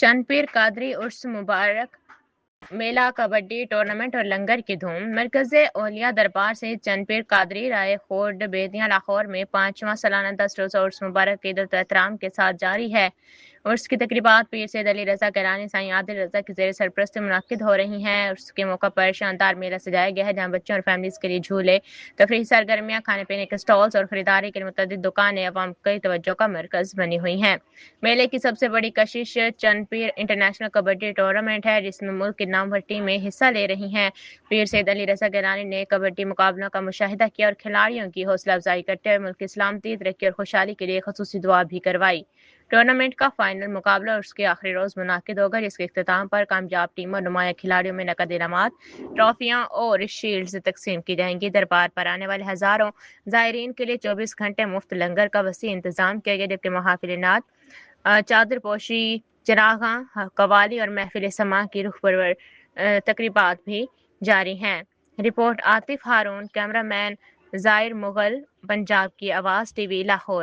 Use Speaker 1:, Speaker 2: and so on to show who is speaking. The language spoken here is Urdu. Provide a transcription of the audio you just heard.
Speaker 1: چند پیر قادری عرس مبارک میلہ کبڈی ٹورنامنٹ اور لنگر کی دھوم۔ مرکز اولیاء دربار سے چند پیر قادری رائے خورد بیدیاں لاہور میں 5واں سالانہ 10 روزہ عرس مبارک عید الاحترام کے ساتھ جاری ہے۔ عرس کی تقریبات پیر سید علی رضا گیلانی سائیں عادل رضا کی زیر سرپرستی منعقد ہو رہی ہیں۔ عرس کے موقع پر شاندار میلہ سجایا گیا ہے جہاں بچوں اور فیملیز کے لیے جھولے، تفریحی سرگرمیاں، کھانے پینے کے سٹالز اور خریداری کے لیے متعدد دکانیں عوام کی توجہ کا مرکز بنی ہوئی ہیں۔ میلے کی سب سے بڑی کشش چند پیر انٹرنیشنل کبڈی ٹورنامنٹ ہے جس میں ملک کی نامور ٹیمیں حصہ لے رہی ہیں۔ پیر سید علی رضا گیلانی نے کبڈی مقابلوں کا مشاہدہ کیا اور کھلاڑیوں کی حوصلہ افزائی کرتے ہوئے ملک کی سلامتی، ترقی اور خوشحالی کے لیے خصوصی دعا بھی کروائی۔ ٹورنامنٹ کا فائنل مقابلہ اس کے آخری روز منعقد ہوگا جس کے اختتام پر کامیاب ٹیموں اور نمایاں کھلاڑیوں میں نقد انعامات، ٹرافیاں اور شیلڈز تقسیم کی جائیں گی۔ دربار پر آنے والے ہزاروں زائرین کے لیے 24 گھنٹے مفت لنگر کا وسیع انتظام کیا گیا جبکہ محافل نعت، چادر پوشی، چراغاں، قوالی اور محفل سماع کی رخ پرور تقریبات بھی جاری ہیں۔ رپورٹ عاطف ہارون، کیمرہ مین ظاہر مغل، پنجاب کی آواز ٹی وی، لاہور۔